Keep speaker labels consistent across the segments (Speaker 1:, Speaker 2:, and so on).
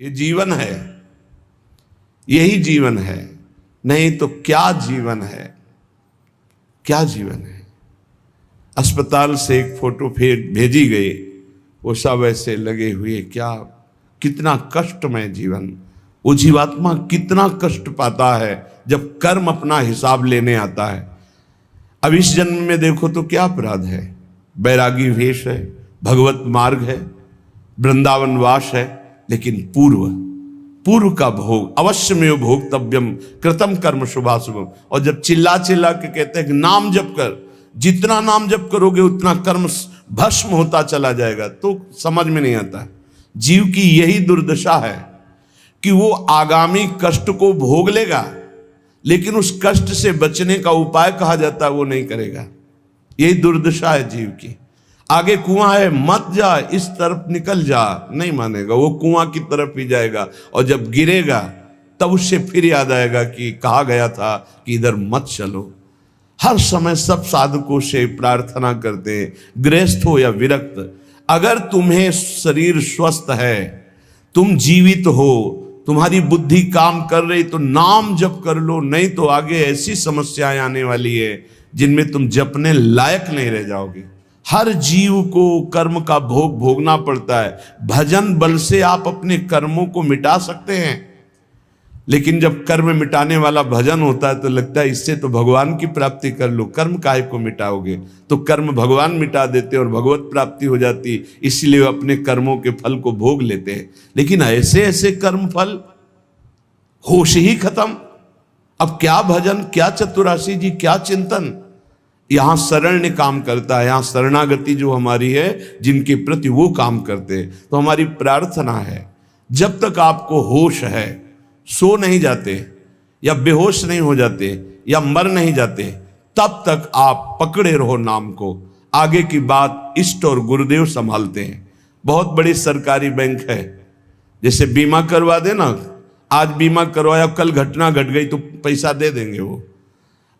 Speaker 1: ये जीवन है, यही जीवन है, नहीं तो क्या जीवन है, क्या जीवन है। अस्पताल से एक फोटो फिर भेजी गई, वो सब ऐसे लगे हुए, क्या कितना कष्टमय जीवन। वो जीवात्मा कितना कष्ट पाता है जब कर्म अपना हिसाब लेने आता है। अब इस जन्म में देखो तो क्या अपराध है, बैरागी वेश है, भगवत मार्ग है, वृंदावन वास है, लेकिन पूर्व का भोग अवश्य में भोक्तव्यम कृतम कर्म शुभाशुभम। और जब चिल्ला चिल्ला के कहते हैं कि नाम जप कर, जितना नाम जप करोगे उतना कर्म भस्म होता चला जाएगा, तो समझ में नहीं आता। जीव की यही दुर्दशा है कि वो आगामी कष्ट को भोग लेगा, लेकिन उस कष्ट से बचने का उपाय कहा जाता है वो नहीं करेगा। यही दुर्दशा है जीव की। आगे कुआं है, मत जा, इस तरफ निकल जा, नहीं मानेगा, वो कुआं की तरफ ही जाएगा। और जब गिरेगा तब उससे फिर याद आएगा कि कहा गया था कि इधर मत चलो। हर समय सब साधकों से प्रार्थना करते हैं, गृहस्थ हो या विरक्त, अगर तुम्हें शरीर स्वस्थ है, तुम जीवित हो, तुम्हारी बुद्धि काम कर रही, तो नाम जप कर लो, नहीं तो आगे ऐसी समस्याएं आने वाली है जिनमें तुम जपने लायक नहीं रह जाओगे। हर जीव को कर्म का भोग भोगना पड़ता है। भजन बल से आप अपने कर्मों को मिटा सकते हैं, लेकिन जब कर्म मिटाने वाला भजन होता है तो लगता है इससे तो भगवान की प्राप्ति कर लो, कर्म काहे को मिटाओगे। तो कर्म भगवान मिटा देते और भगवत प्राप्ति हो जाती, इसलिए वे अपने कर्मों के फल को भोग लेते हैं। लेकिन ऐसे ऐसे कर्म फल, होश ही खत्म। अब क्या भजन, क्या चतुराशी जी, क्या चिंतन। यहां शरण्य काम करता है, यहां शरणागति जो हमारी है, जिनके प्रति वो काम करते हैं। तो हमारी प्रार्थना है, जब तक आपको होश है, सो नहीं जाते या बेहोश नहीं हो जाते या मर नहीं जाते, तब तक आप पकड़े रहो नाम को। आगे की बात इष्ट और गुरुदेव संभालते हैं। बहुत बड़ी सरकारी बैंक है, जैसे बीमा करवा देना, आज बीमा करवाया, कल घटना घट गई तो पैसा दे देंगे वो।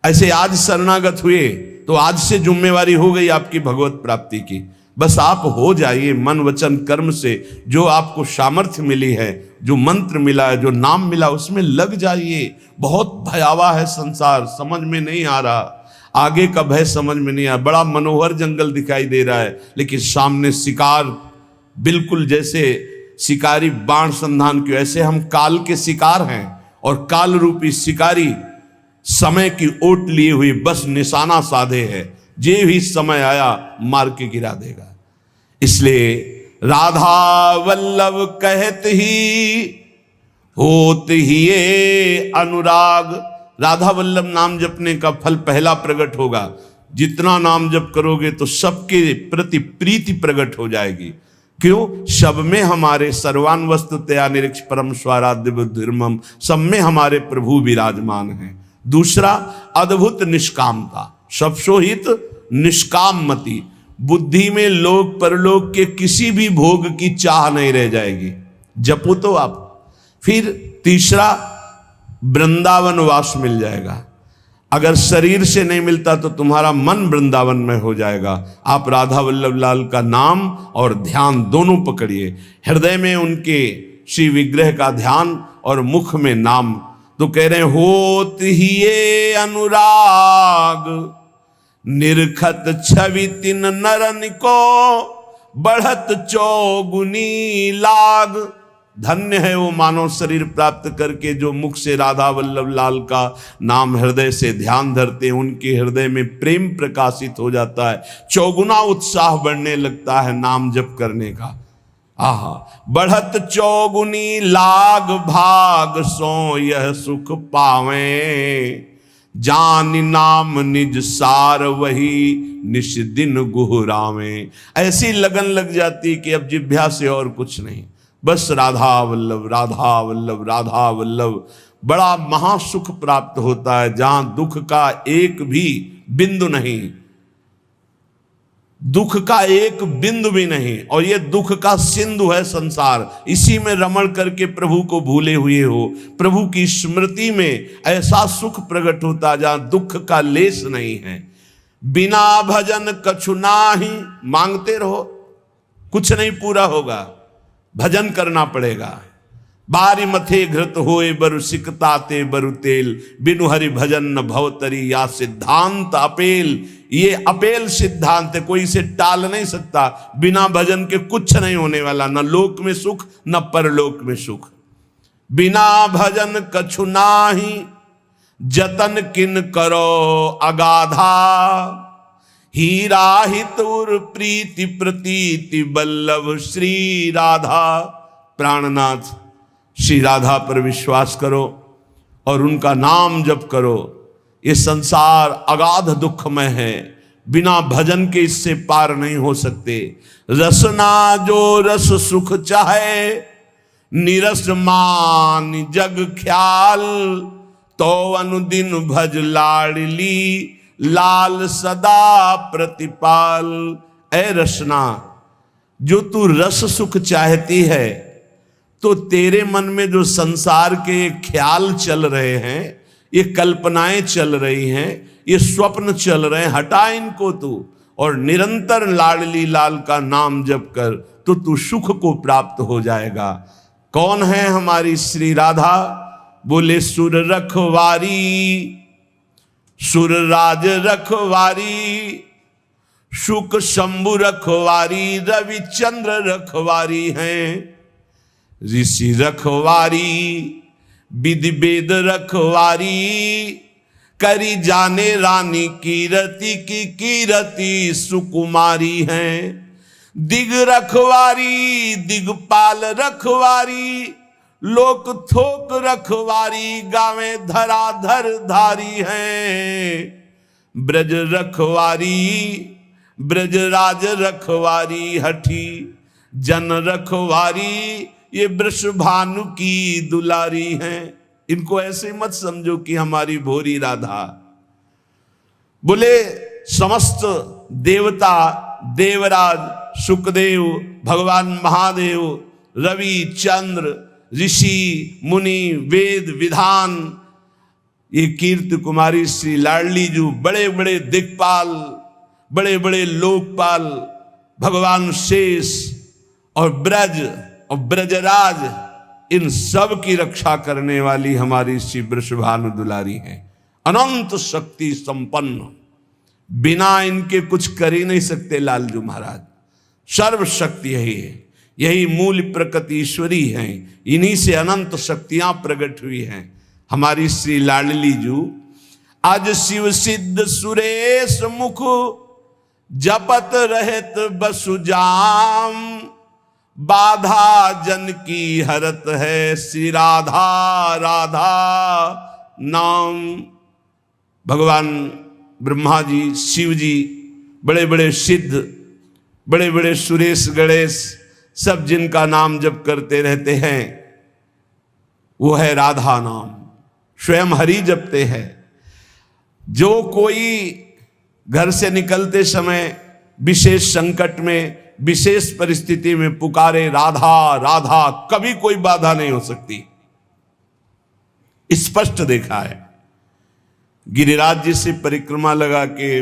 Speaker 1: ऐसे आज शरणागत हुए तो आज से जिम्मेवारी हो गई आपकी भगवत प्राप्ति की। बस आप हो जाइए मन वचन कर्म से, जो आपको सामर्थ्य मिली है, जो मंत्र मिला है, जो नाम मिला, उसमें लग जाइए। बहुत भयावह है संसार, समझ में नहीं आ रहा, आगे का भय समझ में नहीं आ रहा। बड़ा मनोहर जंगल दिखाई दे रहा है, लेकिन सामने शिकार, बिल्कुल जैसे शिकारी बाण संधान के, ऐसे हम काल के शिकार हैं। और काल रूपी शिकारी समय की ओट लिए हुई बस निशाना साधे है, जे भी समय आया मार के गिरा देगा। इसलिए राधा वल्लभ कहत ही होत ही ये अनुराग। राधा वल्लभ नाम जपने का फल पहला प्रकट होगा। जितना नाम जप करोगे तो सबके प्रति प्रीति प्रकट हो जाएगी। क्यों? सब में हमारे सर्वान वस्तुतया निरीक्ष परम स्वाराध्य बुद्धिर्मम, सब में हमारे प्रभु विराजमान हैं। दूसरा, अद्भुत निष्कामता, सबसो हित निष्काम मति। बुद्धि में लोक परलोक के किसी भी भोग की चाह नहीं रह जाएगी, जपो तो आप। फिर तीसरा, वृंदावन वास मिल जाएगा। अगर शरीर से नहीं मिलता तो तुम्हारा मन वृंदावन में हो जाएगा। आप राधा वल्लभ लाल का नाम और ध्यान दोनों पकड़िए। हृदय में उनके श्री विग्रह का ध्यान और मुख में नाम। तो कह रहे होत ही ये अनुराग, निरखत छवि तिन नरन को, बढ़त चौगुनी लाग। धन्य है वो मानव शरीर प्राप्त करके जो मुख से राधा वल्लभ लाल का नाम हृदय से ध्यान धरते हैं। उनके हृदय में प्रेम प्रकाशित हो जाता है, चौगुना उत्साह बढ़ने लगता है नाम जप करने का। आहा, बढ़त चौगुनी लाग भाग, सो यह सुख पावे। जान नाम निज सार वही, निश दिन गुहरावे। ऐसी लगन लग जाती कि अब जिभ्या से और कुछ नहीं, बस राधा वल्लभ राधा वल्लभ राधा वल्लभ। बड़ा महासुख प्राप्त होता है, जहां दुख का एक भी बिंदु नहीं, दुख का एक बिंदु भी नहीं। और ये दुख का सिंधु है संसार, इसी में रमण करके प्रभु को भूले हुए हो। प्रभु की स्मृति में ऐसा सुख प्रकट होता जहां दुख का लेस नहीं है। बिना भजन कछु नाही, मांगते रहो, कुछ नहीं पूरा होगा, भजन करना पड़ेगा। बारी मथे घृत होए बरु सिकताते बरु तेल, बिनु हरि भजन न भवतरी या सिद्धांत अपेल। ये अपेल सिद्धांत है, कोई इसे टाल नहीं सकता। बिना भजन के कुछ नहीं होने वाला, न लोक में सुख न परलोक में सुख। बिना भजन कछु नाही, जतन किन करो अगाधा। हीरा हितुर प्रीति प्रतीति बल्लभ श्री राधा। प्राणनाथ श्री राधा पर विश्वास करो और उनका नाम जप करो। ये संसार अगाध दुखमय है, बिना भजन के इससे पार नहीं हो सकते। रसना जो रस सुख चाहे, निरस मान जग ख्याल। तो अनुदिन भज लाडली, लाल सदा प्रतिपाल। ऐ रसना, जो तू रस सुख चाहती है, तो तेरे मन में जो संसार के ख्याल चल रहे हैं, ये कल्पनाएं चल रही हैं, ये स्वप्न चल रहे हैं, हटा इनको तू और निरंतर लाडली लाल का नाम जप कर, तो तू सुख को प्राप्त हो जाएगा। कौन है हमारी श्री राधा? बोले सुर रखवारी, सुर राज रखवारी, शुक शंभु रखवारी, रविचंद्र रखवारी हैं। ऋषि रखवारी, विधि वेद रखवारी, करी जाने रानी कीरति की कीरति सुकुमारी हैं। दिग रखवारी, दिगपाल रखवारी, लोक थोक रखवारी, गावे धराधर धारी हैं। ब्रज रखवारी, ब्रजराज रखवारी, हठी जन रखवारी, ये वृषभानु की दुलारी हैं। इनको ऐसे मत समझो कि हमारी भोरी राधा। बोले समस्त देवता, देवराज, सुखदेव, भगवान महादेव, रवि चंद्र, ऋषि मुनि, वेद विधान, ये कीर्ति कुमारी श्री लाडली जो बड़े बड़े दिक्पाल, बड़े बड़े लोकपाल, भगवान शेष और ब्रज और ब्रजराज, इन सब की रक्षा करने वाली हमारी श्री वृषभानु दुलारी है। अनंत शक्ति संपन्न, बिना इनके कुछ कर ही नहीं सकते लालजू महाराज। सर्वशक्ति यही है, यही मूल प्रकृति ईश्वरी है, इन्हीं से अनंत शक्तियां प्रकट हुई हैं। हमारी श्री लाडली जू आज शिव सिद्ध सुरेश मुख, जपत रहत बसुजाम। बाधा जन की हरत है, श्री राधा राधा नाम। भगवान ब्रह्मा जी, शिव जी, बड़े बड़े सिद्ध, बड़े बड़े सुरेश गणेश, सब जिनका नाम जप करते रहते हैं, वो है राधा नाम। स्वयं हरि जपते हैं। जो कोई घर से निकलते समय विशेष संकट में, विशेष परिस्थिति में पुकारे राधा राधा, कभी कोई बाधा नहीं हो सकती। स्पष्ट देखा है। गिरिराज जी से परिक्रमा लगा के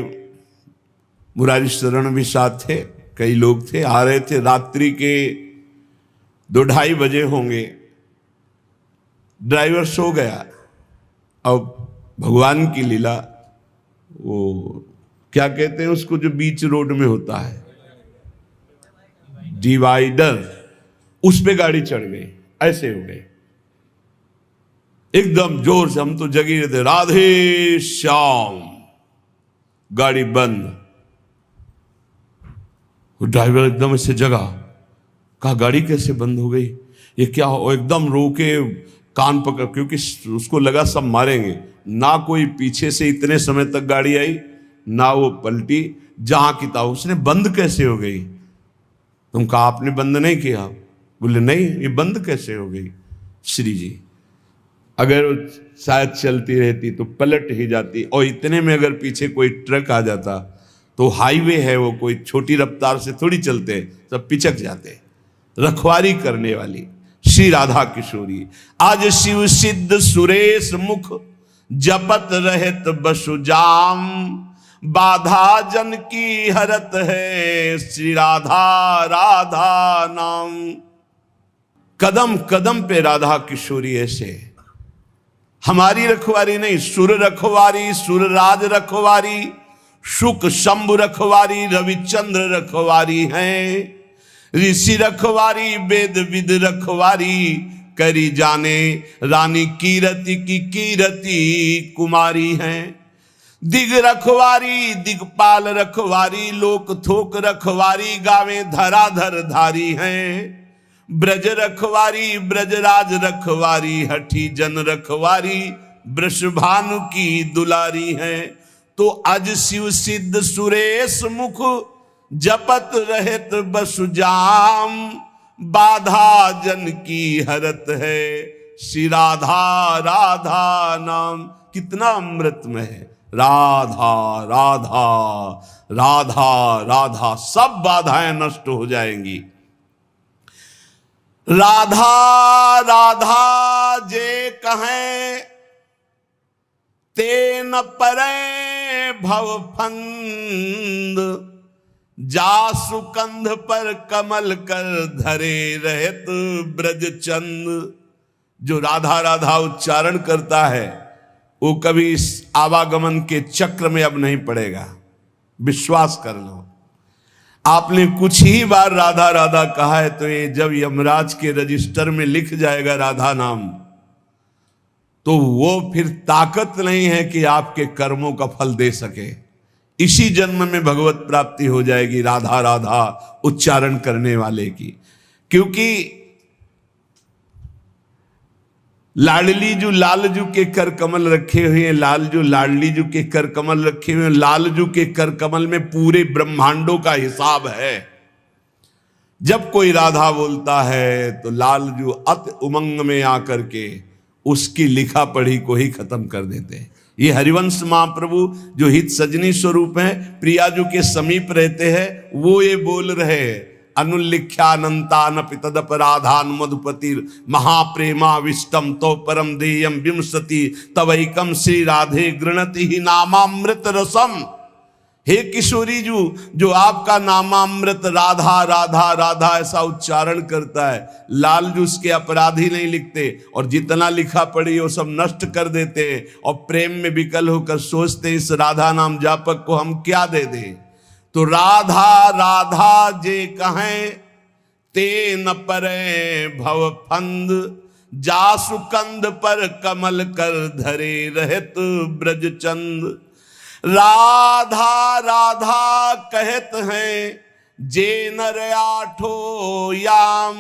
Speaker 1: मुरारी शरण भी साथ थे, कई लोग थे, आ रहे थे। रात्रि के 2-2:30 बजे होंगे। ड्राइवर सो गया। अब भगवान की लीला, वो क्या कहते हैं उसको जो बीच रोड में होता है, डिवाइडर, उस पे गाड़ी चढ़ गई। ऐसे हो गए एकदम जोर से। हम तो जगी रहे थे, राधे श्याम, गाड़ी बंद। ड्राइवर एकदम ऐसे जगा, कहा गाड़ी कैसे बंद हो गई, ये क्या हो? एकदम रोके, कान पकड़, क्योंकि उसको लगा सब मारेंगे। ना कोई पीछे से इतने समय तक गाड़ी आई, ना वो पलटी, जहां की था। उसने बंद कैसे हो गई? तुम कहा आपने बंद नहीं किया। बोले नहीं, ये बंद कैसे हो गई? श्री जी, अगर शायद चलती रहती तो पलट ही जाती, और इतने में अगर पीछे कोई ट्रक आ जाता तो हाईवे है, वो कोई छोटी रफ्तार से थोड़ी चलते, सब पिचक जाते। रखवारी करने वाली श्री राधा किशोरी। आज शिव सिद्ध सुरेश मुख, जपत रहत बसुजाम। बाधा जन की हरत है, श्री राधा राधा नाम। कदम कदम पे राधा किशोरी ऐसे, हमारी रखवारी नहीं, सुर रखवारी, सुरराज रखवारी, शुक शंभु रखवारी, रविचंद्र रखवारी हैं। ऋषि रखवारी, वेद विद रखवारी, करी जाने रानी कीरति की कीरति कुमारी हैं। दिग रखवारी, दिगपाल रखवारी, लोक थोक रखवारी, गावे धराधर धारी हैं। ब्रज रखवारी, ब्रजराज रखवारी, हठी जन रखवारी, वृषभानु की दुलारी हैं। तो अज शिव सिद्ध सुरेश मुख, जपत रहत बसु जाम, बाधा जन की हरत है, श्री राधा राधा नाम। कितना अमृतमय है, राधा राधा राधा राधा, सब बाधाएं नष्ट हो जाएंगी। राधा राधा जे कहें, ते न परे भव फंद, जासु कंध पर कमल कर धरे रहत ब्रज चंद। जो राधा राधा उच्चारण करता है वो कभी इस आवागमन के चक्र में अब नहीं पड़ेगा, विश्वास कर लो। आपने कुछ ही बार राधा राधा कहा है तो ये जब यमराज के रजिस्टर में लिख जाएगा राधा नाम, तो वो फिर ताकत नहीं है कि आपके कर्मों का फल दे सके। इसी जन्म में भगवत प्राप्ति हो जाएगी राधा राधा उच्चारण करने वाले की। क्योंकि लाडलीजू लालजू के कर कमल रखे हुए हैं, लालजू लाडलीजू के कर कमल रखे हुए हैं। लालजू के कर कमल में पूरे ब्रह्मांडों का हिसाब है। जब कोई राधा बोलता है तो लालजू अति उमंग में आकर के उसकी लिखा पढ़ी को ही खत्म कर देते हैं। ये हरिवंश महाप्रभु जो हित सजनी स्वरूप हैं, प्रियाजू के समीप रहते हैं, वो ये बोल रहे हैं, अनुल्लिख्यानंतानपि तदपराधान मधुपतिर महाप्रेमा विष्टम तो परम देयम विंशति तवैकम श्री राधे गृणति ही नामामृत रसम। हे किशोरी जो आपका नामामृत राधा राधा राधा ऐसा उच्चारण करता है, लालजू उसके अपराधी नहीं लिखते और जितना लिखा पढ़ी वो सब नष्ट कर देते हैं और प्रेम में विकल होकर सोचते इस राधा नाम जापक को हम क्या दे दें। तो राधा राधा जे कहें, ते न परे भव फंद, जासु कंध पर कमल कर धरे रहत ब्रज चंद। राधा राधा कहत हैं, जे नर आठो याम,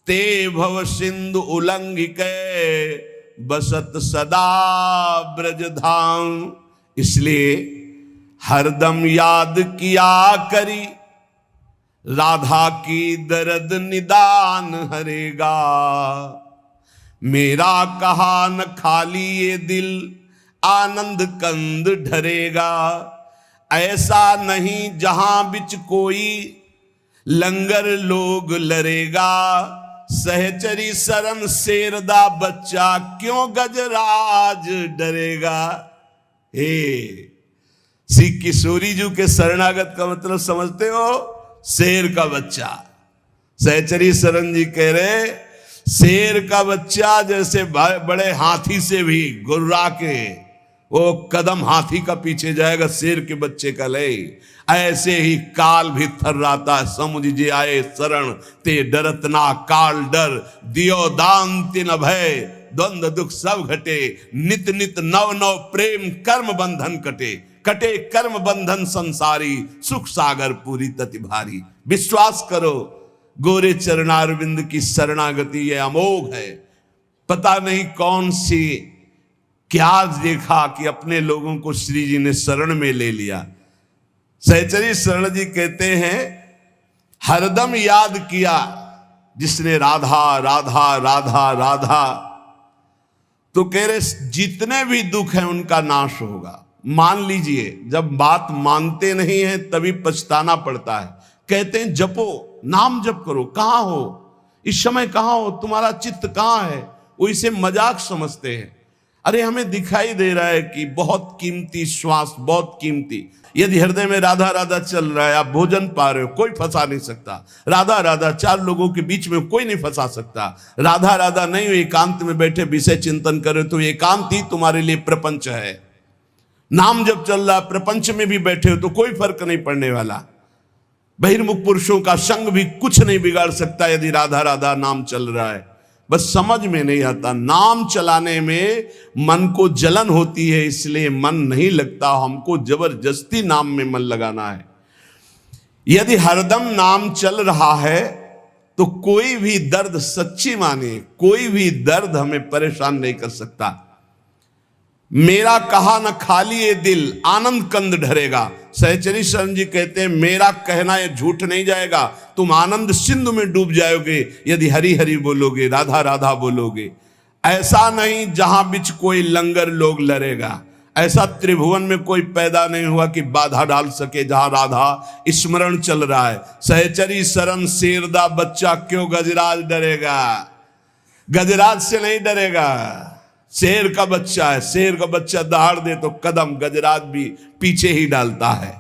Speaker 1: ते भव सिंधु उल्लंघिक बसत सदा ब्रज धाम। इसलिए हरदम याद किया करी, राधा की दर्द निदान हरेगा। मेरा कहा न खाली ये दिल, आनंद कंद ढरेगा। ऐसा नहीं जहां बिच कोई, लंगर लोग लरेगा। सहचरी सरन शेरदा बच्चा, क्यों गजराज डरेगा। हे श्री किशोरी जी के शरणागत का मतलब समझते हो, शेर का बच्चा। सहचरी शरण जी कह रहे, शेर का बच्चा जैसे बड़े हाथी से भी गुर्रा के वो कदम हाथी का पीछे जाएगा, शेर के बच्चे का ले। ऐसे ही काल भी थर्राता, समुझ जे आए शरण, ते डरत ना काल डर। दियो दान तिन भय, द्वंद्व दुख सब घटे। नित नित नव नव प्रेम कर्म बंधन कटे। कटे कर्म बंधन संसारी, सुख सागर पूरी तति भारी। विश्वास करो, गोरे चरणारविंद की शरणागति ये अमोघ है। पता नहीं कौन सी क्या देखा कि अपने लोगों को श्री जी ने शरण में ले लिया। सहचरी शरण जी कहते हैं, हरदम याद किया जिसने राधा राधा राधा राधा, तो कह रहे जितने भी दुख हैं उनका नाश होगा। मान लीजिए, जब बात मानते नहीं है तभी पछताना पड़ता है। कहते हैं जपो, नाम जप करो। कहां हो इस समय, कहां हो, तुम्हारा चित्त कहां है। वो इसे मजाक समझते हैं। अरे हमें दिखाई दे रहा है कि बहुत कीमती श्वास, बहुत कीमती, यदि हृदय में राधा राधा चल रहा है, आप भोजन पा रहे हो, कोई फंसा नहीं सकता। राधा राधा चार लोगों के बीच में कोई नहीं फंसा सकता। राधा राधा नहीं हो, एकांत में बैठे विषय चिंतन करे तो एकांत ही तुम्हारे लिए प्रपंच है। नाम जब चल रहा, प्रपंच में भी बैठे हो तो कोई फर्क नहीं पड़ने वाला। बहिर्मुख पुरुषों का संग भी कुछ नहीं बिगाड़ सकता यदि राधा राधा नाम चल रहा है। बस समझ में नहीं आता, नाम चलाने में मन को जलन होती है, इसलिए मन नहीं लगता। हमको जबरदस्ती नाम में मन लगाना है। यदि हरदम नाम चल रहा है तो कोई भी दर्द, सच्ची माने, कोई भी दर्द हमें परेशान नहीं कर सकता। मेरा कहा न खाली ये दिल, आनंद कंद ढरेगा। सहचरी शरण जी कहते हैं मेरा कहना ये झूठ नहीं जाएगा, तुम आनंद सिंधु में डूब जाओगे यदि हरि हरि बोलोगे, राधा राधा बोलोगे। ऐसा नहीं जहां बिच कोई लंगर लोग लड़ेगा, ऐसा त्रिभुवन में कोई पैदा नहीं हुआ कि बाधा डाल सके जहां राधा स्मरण चल रहा है। सहचरी शरण शेरदा बच्चा, क्यों गजराज डरेगा? गजराज से नहीं डरेगा, शेर का बच्चा है। शेर का बच्चा दहाड़ दे तो कदम गजराज भी पीछे ही डालता है।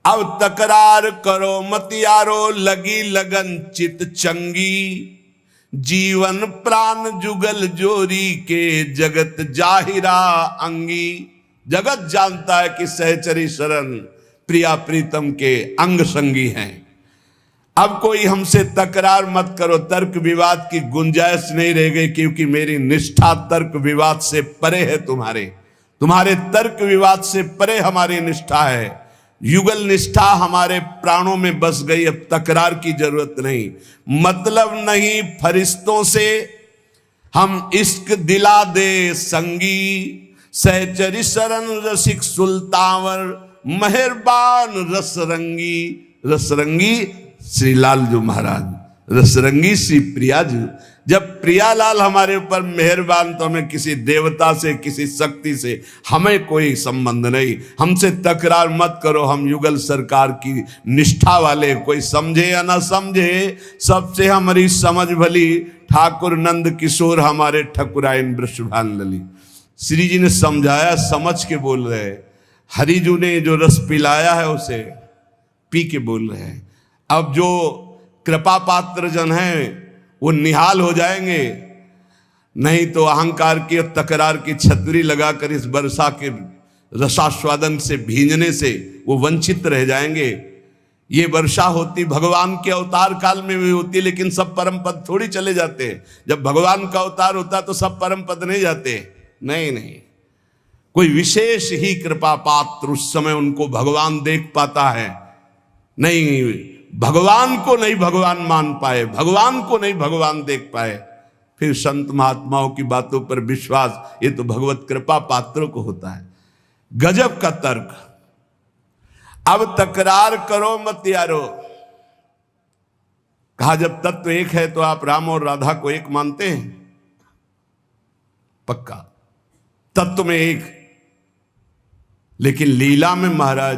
Speaker 1: अब तकरार करो मत यारो, लगी लगन चित चंगी, जीवन प्राण जुगल जोरी के, जगत जाहिरा अंगी। जगत जानता है कि सहचरी शरण प्रिया प्रीतम के अंग संगी हैं। अब कोई हमसे तकरार मत करो, तर्क विवाद की गुंजाइश नहीं रह गई, क्योंकि मेरी निष्ठा तर्क विवाद से परे है। तुम्हारे तर्क विवाद से परे हमारी निष्ठा है। युगल निष्ठा हमारे प्राणों में बस गई, अब तकरार की जरूरत नहीं। मतलब नहीं फरिश्तों से हम इश्क दिला दे संगी, सहचरी शरण रसिक सुल्तावर, मेहरबान रसरंगी। रसरंगी श्री लालजू महाराज, रसरंगी श्री प्रियाजू। जब प्रियालाल हमारे ऊपर मेहरबान तो हमें किसी देवता से, किसी शक्ति से हमें कोई संबंध नहीं। हमसे तकरार मत करो, हम युगल सरकार की निष्ठा वाले, कोई समझे या ना समझे सबसे हमारी समझ भली। ठाकुर नंद किशोर हमारे ठकुराइन वृषभान लली। श्री जी ने समझाया, समझ के बोल रहे हैं। हरिजू ने जो रस पिलाया है उसे पी के बोल रहे हैं। अब जो कृपा पात्र जन हैं वो निहाल हो जाएंगे, नहीं तो अहंकार की और तकरार की छतरी लगाकर इस वर्षा के रसास्वादन से भींजने से वो वंचित रह जाएंगे। ये वर्षा होती भगवान के अवतार काल में भी होती, लेकिन सब परम पद थोड़ी चले जाते हैं। जब भगवान का अवतार होता तो सब परम पद नहीं जाते, नहीं, कोई विशेष ही कृपा पात्र उस समय उनको भगवान देख पाता है। नहीं, भगवान को नहीं भगवान मान पाए, भगवान को नहीं भगवान देख पाए, फिर संत महात्माओं की बातों पर विश्वास, ये तो भगवत कृपा पात्रों को होता है। गजब का तर्क। अब तकरार करो मत यारो। कहा जब तत्व एक है तो आप राम और राधा को एक मानते हैं? पक्का तत्व में एक, लेकिन लीला में महाराज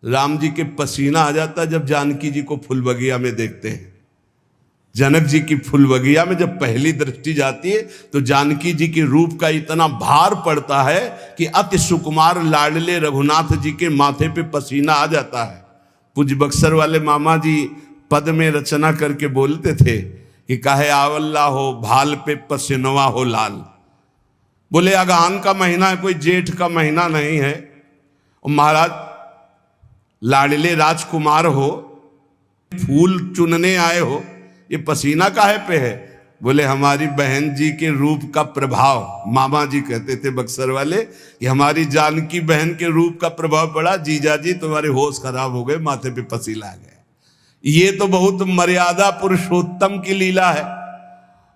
Speaker 1: राम जी के पसीना आ जाता जब जानकी जी को फूल बगिया में देखते हैं। जनक जी की फूल बगिया में जब पहली दृष्टि जाती है तो जानकी जी के रूप का इतना भार पड़ता है कि अति सुकुमार लाडले रघुनाथ जी के माथे पे पसीना आ जाता है। पूज्य बक्सर वाले मामा जी पद में रचना करके बोलते थे कि काहे आवल्ला हो भाल पे पसीनवा हो लाल। बोले अगहन का महीना है, कोई जेठ का महीना नहीं है। और महाराज लाडले राजकुमार हो, फूल चुनने आए हो, ये पसीना काहे पे है? बोले हमारी बहन जी के रूप का प्रभाव। मामा जी कहते थे बक्सर वाले कि हमारी जानकी बहन के रूप का प्रभाव पड़ा, जीजा जी तुम्हारे होश खराब हो गए, माथे पे पसीना आ गया। ये तो बहुत मर्यादा पुरुषोत्तम की लीला है।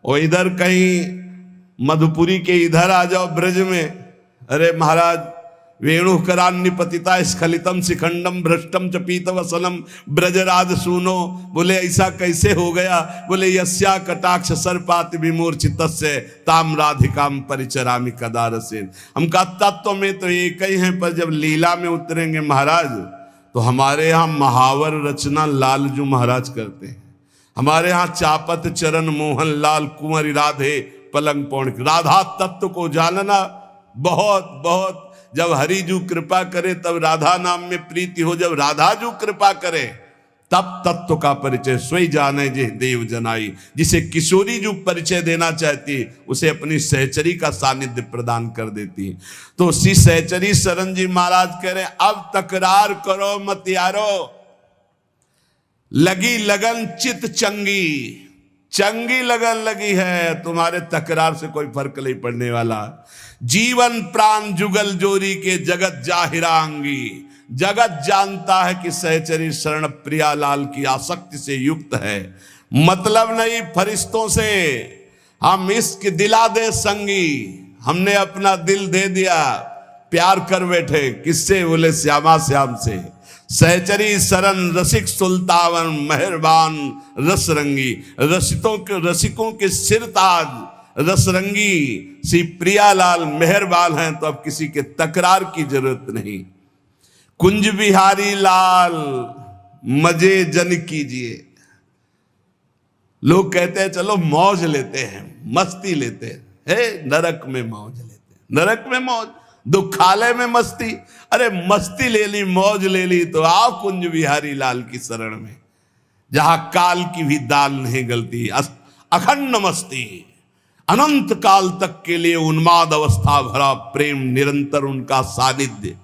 Speaker 1: और इधर कहीं मधुपुरी के इधर आ जाओ ब्रज में, अरे महाराज वेणु करान्य पतिता स्खलितम शिखंडम भ्रष्टम च पीत वसनम ब्रजराज सुनो। बोले ऐसा कैसे हो गया? बोले यस्या कटाक्ष सर्पात विमूर्छित ताम राधिकाम परिचरामि कदारसेन। हम का तत्व में तो एक ही हैं, पर जब लीला में उतरेंगे महाराज तो हमारे यहाँ महावर रचना लालजू महाराज करते हैं। हमारे यहाँ चापत चरण मोहन लाल कुंवर राधे पलंग पौड़। राधा तत्व को जानना बहुत बहुत, जब हरिजू कृपा करे तब राधा नाम में प्रीति हो, जब राधाजू कृपा करे तब तत्व का परिचय सोई जाने जे देव जनाई। जिसे किशोरी जो परिचय देना चाहती उसे अपनी सहचरी का सानिध्य प्रदान कर देती। तो श्री सहचरी शरण जी महाराज कह रहे अब तकरार करो मत यारो, लगी लगन चित चंगी, चंगी लगन लगी है, तुम्हारे तकरार से कोई फर्क नहीं पड़ने वाला। जीवन प्राण जुगल जोरी के जगत जाहिरांगी, जगत जानता है कि सहचरी शरण प्रियालाल की आसक्ति से युक्त है। मतलब नहीं फरिश्तों से, हम इश्क दिला दे संगी, हमने अपना दिल दे दिया, प्यार कर बैठे। किससे? बोले श्यामा श्याम से। सहचरी शरण रसिक सुल्तान मेहरबान रसरंगी, रसिकों के सिरताज रसरंगी श्री प्रियालाल मेहरबान हैं, तो अब किसी के तकरार की जरूरत नहीं। कुंज बिहारी लाल मजे जन कीजिए। लोग कहते हैं चलो मौज लेते हैं, मस्ती लेते हैं, नरक में मौज लेते हैं, नरक में मौज, दुखालय में मस्ती। अरे मस्ती ले ली, मौज ले ली तो आओ कुंज बिहारी लाल की शरण में, जहां काल की भी दाल नहीं गलती। अखंड मस्ती, अनंत काल तक के लिए उन्माद अवस्था भरा प्रेम, निरंतर उनका सानिध्य।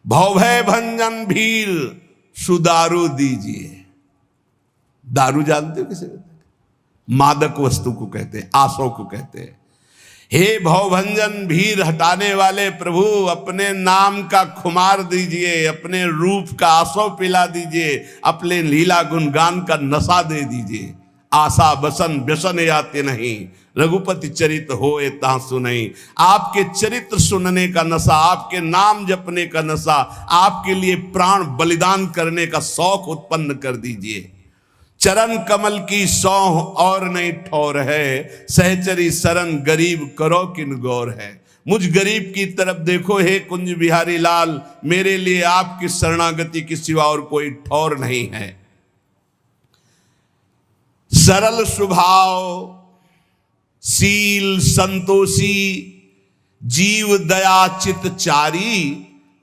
Speaker 1: भवभय भंजन भीर सुदारू दीजिए। दारू जानते हो किसे? मादक वस्तु को कहते हैं, आसों को कहते हैं। हे भवभंजन भीर हटाने वाले प्रभु, अपने नाम का खुमार दीजिए, अपने रूप का आसो पिला दीजिए, अपने लीला गुणगान का नशा दे दीजिए। आशा बसन व्यसन आते नहीं, रघुपति चरित्र होए ता सुनई। आपके चरित्र सुनने का नशा, आपके नाम जपने का नशा, आपके लिए प्राण बलिदान करने का शौक उत्पन्न कर दीजिए। चरण कमल की सौह और नहीं ठौर है, सहचरी शरण गरीब करो किन गौर है। मुझ गरीब की तरफ देखो हे कुंज बिहारी लाल, मेरे लिए आपकी शरणागति के सिवा और कोई ठौर नहीं है। सरल स्वभाव, शील संतोषी, जीव दया चित चारी,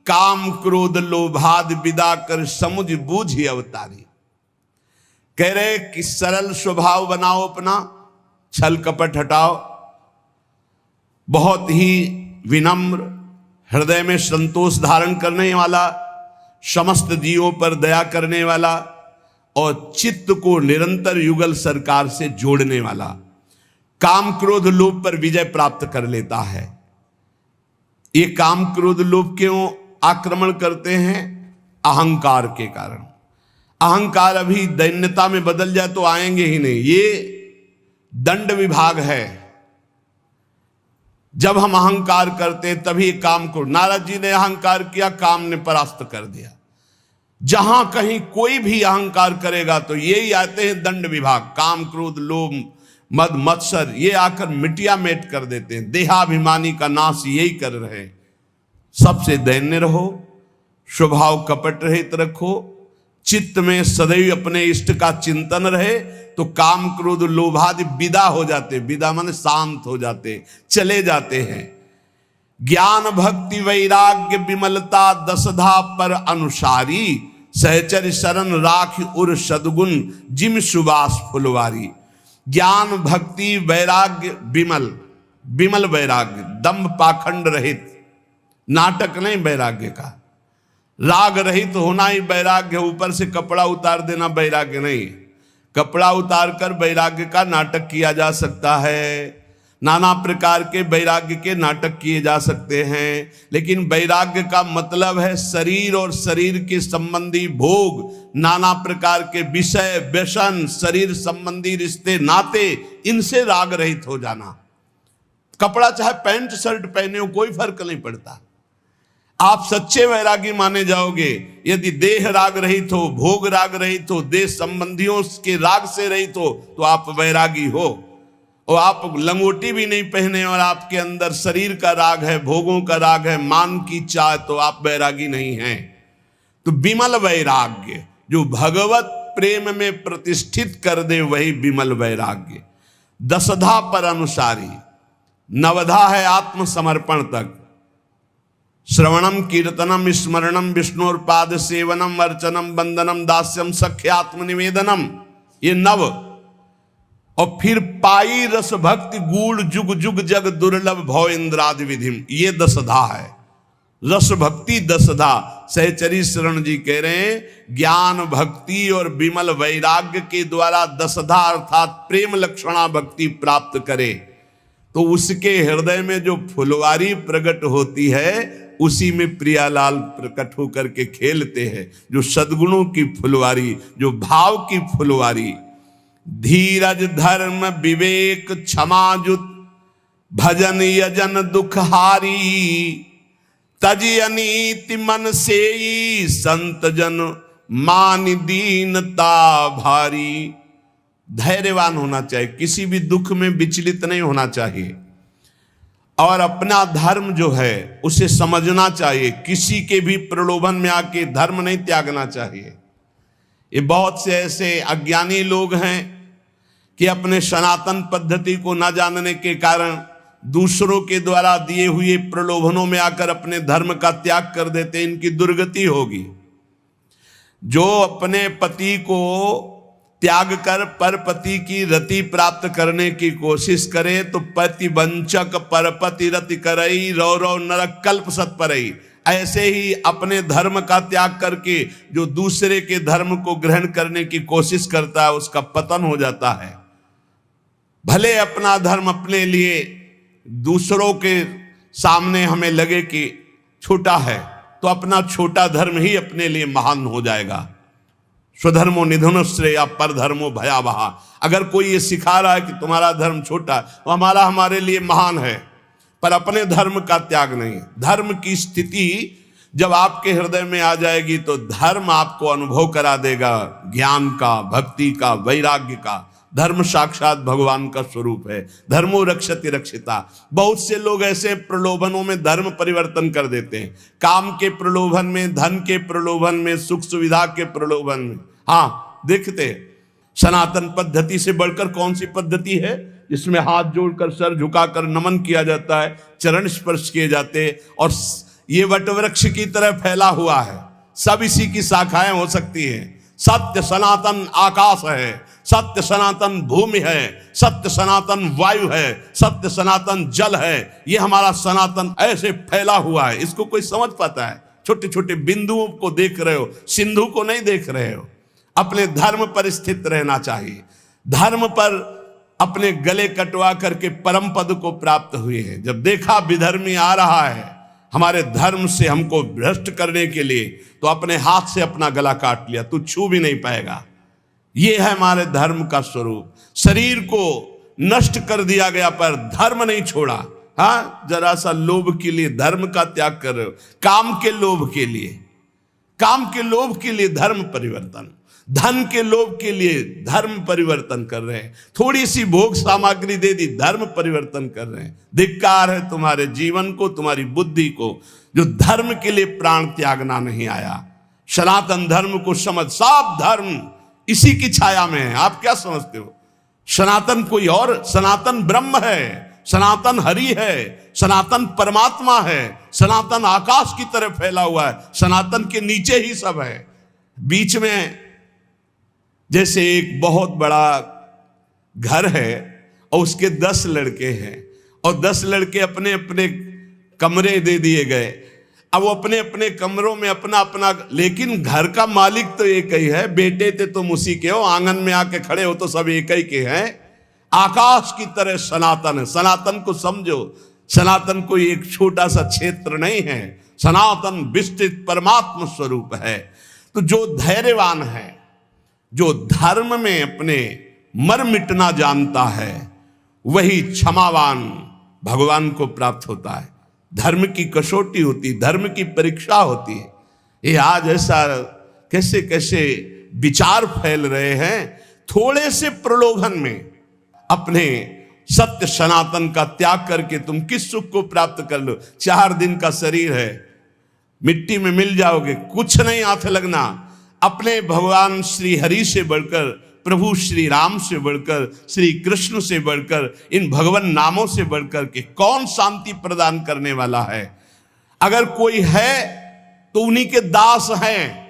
Speaker 1: काम क्रोध लोभाद विदा कर समुझ बूझ अवतारी। कह रहे कि सरल स्वभाव बनाओ अपना, छल कपट हटाओ, बहुत ही विनम्र, हृदय में संतोष धारण करने वाला, समस्त जीवों पर दया करने वाला और चित्त को निरंतर युगल सरकार से जोड़ने वाला। काम क्रोध लोभ पर विजय प्राप्त कर लेता है। ये काम क्रोध लोभ क्यों आक्रमण करते हैं? अहंकार के कारण। अहंकार अभी दैन्यता में बदल जाए तो आएंगे ही नहीं। ये दंड विभाग है। जब हम अहंकार करते तभी काम को, नारद जी ने अहंकार किया, काम ने परास्त कर दिया। जहां कहीं कोई भी अहंकार करेगा तो यही आते हैं दंड विभाग, काम क्रोध लोभ मद मत्सर, ये आकर मिटिया मेट कर देते हैं। देहाभिमानी का नाश यही कर रहे हैं। सबसे दैन्य रहो, स्वभाव कपट रहित रखो, चित्त में सदैव अपने इष्ट का चिंतन रहे, तो काम क्रोध लोभादि विदा हो जाते। विदा माने शांत हो जाते, चले जाते हैं। ज्ञान भक्ति वैराग्य विमलता दसधा पर अनुसारी, सहचर शरण राख उर सदगुण जिम सुबास फुलवारी। ज्ञान भक्ति वैराग्य विमल, विमल वैराग्य, दंभ पाखंड रहित, नाटक नहीं वैराग्य का, राग रहित होना ही वैराग्य। ऊपर से कपड़ा उतार देना वैराग्य नहीं। कपड़ा उतार कर वैराग्य का नाटक किया जा सकता है, नाना प्रकार के वैराग्य के नाटक किए जा सकते हैं, लेकिन वैराग्य का मतलब है शरीर और शरीर के संबंधी भोग, नाना प्रकार के विषय व्यसन, शरीर संबंधी रिश्ते नाते, इनसे राग रहित हो जाना। कपड़ा चाहे पैंट शर्ट पहने हो, कोई फर्क नहीं पड़ता। आप सच्चे वैरागी माने जाओगे यदि देह राग रहित हो, भोग राग रहित हो, देह संबंधियों के राग से रहित हो, तो आप वैरागी हो। और आप लंगोटी भी नहीं पहने और आपके अंदर शरीर का राग है, भोगों का राग है, मान की चाह, तो आप वैरागी नहीं हैं। तो विमल वैराग्य जो भगवत प्रेम में प्रतिष्ठित कर दे, वही विमल वैराग्य। दसधा पर अनुसारी, नवधा है आत्मसमर्पण तक। श्रवणम कीर्तनम स्मरणम विष्णुर्पाद सेवनम अर्चनम वंदनम दास्यम सख्य आत्मनिवेदनम, ये नव। और फिर पाई रस भक्ति गूढ़ जुग जुग जग दुर्लभ भव इंद्रादि विधिम, ये दसधा है। रस भक्ति दसधा। सहचरी शरण जी कह रहे हैं ज्ञान भक्ति और विमल वैराग्य के द्वारा दसधा अर्थात प्रेम लक्षणा भक्ति प्राप्त करे तो उसके हृदय में जो फुलवारी प्रकट होती है उसी में प्रियालाल प्रकट होकर के खेलते हैं। जो सद्गुणों की फुलवारी, जो भाव की फुलवारी, धीरज धर्म विवेक क्षमाजुत भजन यजन दुखहारी, तजी अनीति मन सेई संत जन मान दीनता भारी। धैर्यवान होना चाहिए, किसी भी दुख में विचलित नहीं होना चाहिए और अपना धर्म जो है उसे समझना चाहिए। किसी के भी प्रलोभन में आके धर्म नहीं त्यागना चाहिए। ये बहुत से ऐसे अज्ञानी लोग हैं कि अपने सनातन पद्धति को न जानने के कारण दूसरों के द्वारा दिए हुए प्रलोभनों में आकर अपने धर्म का त्याग कर देते। इनकी दुर्गति होगी। जो अपने पति को त्याग कर परपति की रति प्राप्त करने की कोशिश करे तो पति वंचक परपति रति करई रौ रौ नरक कल्प सत परई। ऐसे ही अपने धर्म का त्याग करके जो दूसरे के धर्म को ग्रहण करने की कोशिश करता है उसका पतन हो जाता है। भले अपना धर्म अपने लिए दूसरों के सामने हमें लगे कि छोटा है तो अपना छोटा धर्म ही अपने लिए महान हो जाएगा। स्वधर्मो निधन श्रेय पर धर्मो भयावहा। अगर कोई ये सिखा रहा है कि तुम्हारा धर्म छोटा तो हमारे लिए महान है, पर अपने धर्म का त्याग नहीं। धर्म की स्थिति जब आपके हृदय में आ जाएगी तो धर्म आपको अनुभव करा देगा ज्ञान का, भक्ति का, वैराग्य का। धर्म साक्षात भगवान का स्वरूप है। धर्मो रक्षति रक्षिता। बहुत से लोग ऐसे प्रलोभनों में धर्म परिवर्तन कर देते हैं। काम के प्रलोभन में, धन के प्रलोभन में, सुख सुविधा के प्रलोभन में। हाँ, देखते सनातन पद्धति से बढ़कर कौन सी पद्धति है जिसमें हाथ जोड़कर सर झुकाकर नमन किया जाता है, चरण स्पर्श किए जाते और ये वटवृक्ष की तरह फैला हुआ है। सब इसी की शाखाएं हो सकती हैं। सत्य सनातन आकाश है, सत्य सनातन भूमि है, सत्य सनातन वायु है, सत्य सनातन जल है। ये हमारा सनातन ऐसे फैला हुआ है। इसको कोई समझ पाता है? छोटे छोटे बिंदुओं को देख रहे हो, सिंधु को नहीं देख रहे हो। अपने धर्म पर स्थित रहना चाहिए। धर्म पर अपने गले कटवा करके परम पद को प्राप्त हुए हैं। जब देखा विधर्मी आ रहा है हमारे धर्म से हमको भ्रष्ट करने के लिए तो अपने हाथ से अपना गला काट लिया, तू छू भी नहीं पाएगा। ये है हमारे धर्म का स्वरूप। शरीर को नष्ट कर दिया गया पर धर्म नहीं छोड़ा। हाँ, जरा सा लोभ के लिए धर्म का त्याग कर रहे हो। काम के लोभ के लिए, काम के लोभ के लिए धर्म परिवर्तन, धन के लोभ के लिए धर्म परिवर्तन कर रहे हैं। थोड़ी सी भोग सामग्री दे दी, धर्म परिवर्तन कर रहे हैं। धिक्कार है तुम्हारे जीवन को, तुम्हारी बुद्धि को, जो धर्म के लिए प्राण त्यागना नहीं आया। सनातन धर्म को समझ। सब धर्म इसी की छाया में है। आप क्या समझते हो? सनातन कोई और, सनातन ब्रह्म है, सनातन हरि है, सनातन परमात्मा है, सनातन आकाश की तरह फैला हुआ है। सनातन के नीचे ही सब है। बीच में जैसे एक बहुत बड़ा घर है और उसके 10 लड़के हैं और 10 लड़के अपने अपने कमरे दे दिए गए। अब वो अपने अपने कमरों में अपना अपना, लेकिन घर का मालिक तो एक ही है। बेटे थे तुम उसी के हो, आंगन में आके खड़े हो तो सब एक ही के हैं। आकाश की तरह सनातन है। सनातन को समझो। सनातन कोई एक छोटा सा क्षेत्र नहीं है। सनातन विस्तृत परमात्मा स्वरूप है। तो जो धैर्यवान है, जो धर्म में अपने मर मिटना जानता है, वही क्षमावान भगवान को प्राप्त होता है। धर्म की कसौटी होती, धर्म की परीक्षा होती है। ये आज ऐसा कैसे कैसे विचार फैल रहे हैं। थोड़े से प्रलोभन में अपने सत्य सनातन का त्याग करके तुम किस सुख को प्राप्त कर लो? 4 दिन का शरीर है, मिट्टी में मिल जाओगे, कुछ नहीं हाथ लगना। अपने भगवान श्री हरि से बढ़कर प्रभु श्री राम से बढ़कर, श्री कृष्ण से बढ़कर, इन भगवान नामों से बढ़कर के कौन शांति प्रदान करने वाला है? अगर कोई है तो उन्हीं के दास हैं।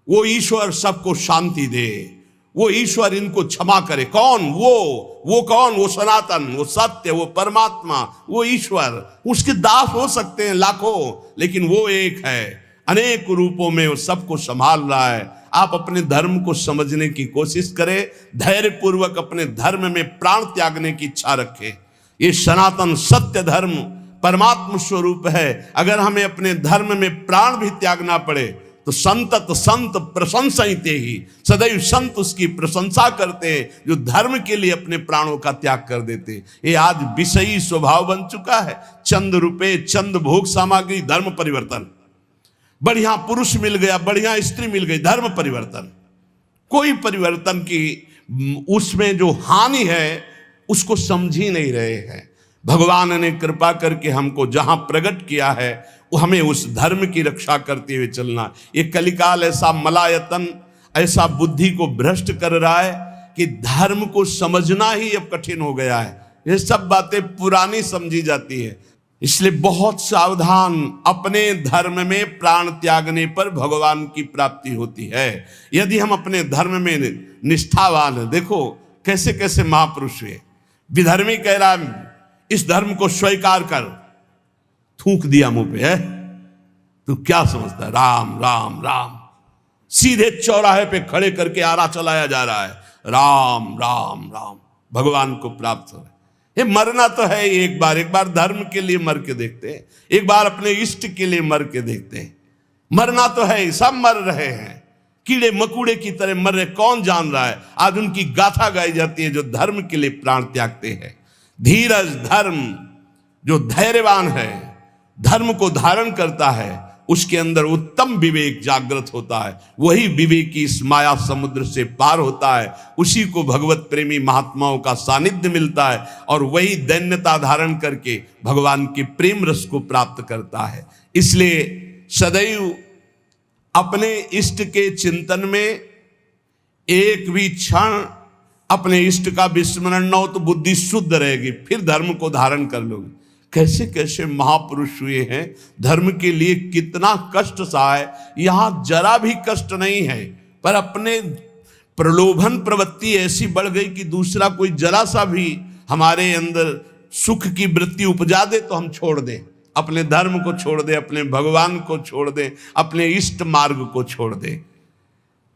Speaker 1: वो ईश्वर सबको शांति दे, वो ईश्वर इनको क्षमा करे। कौन? वो कौन? वो सनातन, वो सत्य, वो परमात्मा, वो ईश्वर। उसके दास हो सकते हैं लाखों, लेकिन वो एक है, अनेक रूपों में वो सबको संभाल रहा है। आप अपने धर्म को समझने की कोशिश करें, धैर्य पूर्वक अपने धर्म में प्राण त्यागने की इच्छा रखें। ये सनातन सत्य धर्म परमात्मा स्वरूप है। अगर हमें अपने धर्म में प्राण भी त्यागना पड़े तो संतत संत प्रशंसते ही, सदैव संत उसकी प्रशंसा करते हैं जो धर्म के लिए अपने प्राणों का त्याग कर देते। ये आज विषयी स्वभाव बन चुका है। चंद रुपए, चंद भोग सामग्री, धर्म परिवर्तन। बढ़िया पुरुष मिल गया, बढ़िया स्त्री मिल गई, धर्म परिवर्तन। कोई परिवर्तन की उसमें जो हानि है उसको समझ ही नहीं रहे हैं। भगवान ने कृपा करके हमको जहां प्रकट किया है वो हमें उस धर्म की रक्षा करते हुए चलना। ये कलिकाल ऐसा मलायतन, ऐसा बुद्धि को भ्रष्ट कर रहा है कि धर्म को समझना ही अब कठिन हो गया है। ये सब बातें पुरानी समझी जाती है। इसलिए बहुत सावधान। अपने धर्म में प्राण त्यागने पर भगवान की प्राप्ति होती है। यदि हम अपने धर्म में निष्ठावान हैं, देखो कैसे कैसे महापुरुष हुए। विधर्मी कह रहा इस धर्म को स्वीकार कर, थूक दिया मुंह पे है। तू क्या समझता है? राम राम राम, सीधे चौराहे पे खड़े करके आरा चलाया जा रहा है। राम राम राम, भगवान को प्राप्त हो। ये मरना तो है एक बार धर्म के लिए मर के देखते हैं, एक बार अपने इष्ट के लिए मर के देखते हैं। मरना तो है, सब मर रहे हैं, कीड़े मकुड़े की तरह मर रहे। कौन जान रहा है? आज उनकी गाथा गाई जाती है जो धर्म के लिए प्राण त्यागते हैं। धीरज धर्म, जो धैर्यवान है, धर्म को धारण करता है, उसके अंदर उत्तम विवेक जागृत होता है। वही विवेकी इस माया समुद्र से पार होता है। उसी को भगवत प्रेमी महात्माओं का सानिध्य मिलता है और वही दैन्यता धारण करके भगवान के प्रेम रस को प्राप्त करता है। इसलिए सदैव अपने इष्ट के चिंतन में एक भी क्षण अपने इष्ट का विस्मरण न हो तो बुद्धि शुद्ध रहेगी, फिर धर्म को धारण कर लोगे। कैसे कैसे महापुरुष हुए हैं, धर्म के लिए कितना कष्ट सहा है। यहां जरा भी कष्ट नहीं है, पर अपने प्रलोभन प्रवृत्ति ऐसी बढ़ गई कि दूसरा कोई जरा सा भी हमारे अंदर सुख की वृत्ति उपजा दे तो हम छोड़ दें, अपने धर्म को छोड़ दें, अपने भगवान को छोड़ दें, अपने इष्ट मार्ग को छोड़ दें।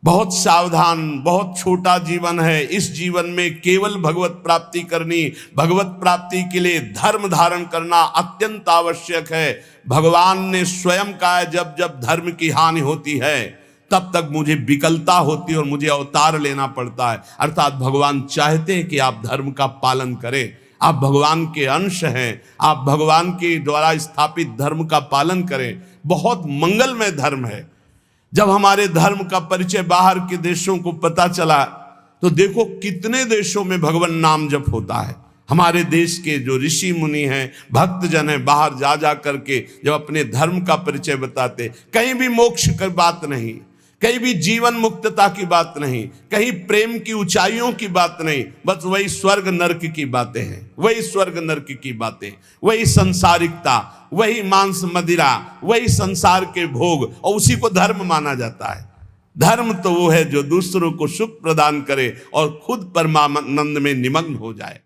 Speaker 1: बहुत सावधान। बहुत छोटा जीवन है। इस जीवन में केवल भगवत प्राप्ति करनी, भगवत प्राप्ति के लिए धर्म धारण करना अत्यंत आवश्यक है। भगवान ने स्वयं कहा, जब जब धर्म की हानि होती है तब तक मुझे विकलता होती है और मुझे अवतार लेना पड़ता है। अर्थात भगवान चाहते हैं कि आप धर्म का पालन करें। आप भगवान के अंश हैं, आप भगवान के द्वारा स्थापित धर्म का पालन करें। बहुत मंगलमय धर्म है। जब हमारे धर्म का परिचय बाहर के देशों को पता चला तो देखो कितने देशों में भगवान नाम जप होता है। हमारे देश के जो ऋषि मुनि हैं, भक्त जन हैं, बाहर जा जा करके जब अपने धर्म का परिचय बताते, कहीं भी मोक्ष की बात नहीं, कहीं भी जीवन मुक्तता की बात नहीं, कहीं प्रेम की ऊंचाइयों की बात नहीं, बस वही स्वर्ग नरक की बातें हैं, वही स्वर्ग नरक की बातें, वही संसारिकता, वही मांस मदिरा, वही संसार के भोग, और उसी को धर्म माना जाता है। धर्म तो वो है जो दूसरों को सुख प्रदान करे और खुद परमानंद में निमग्न हो जाए।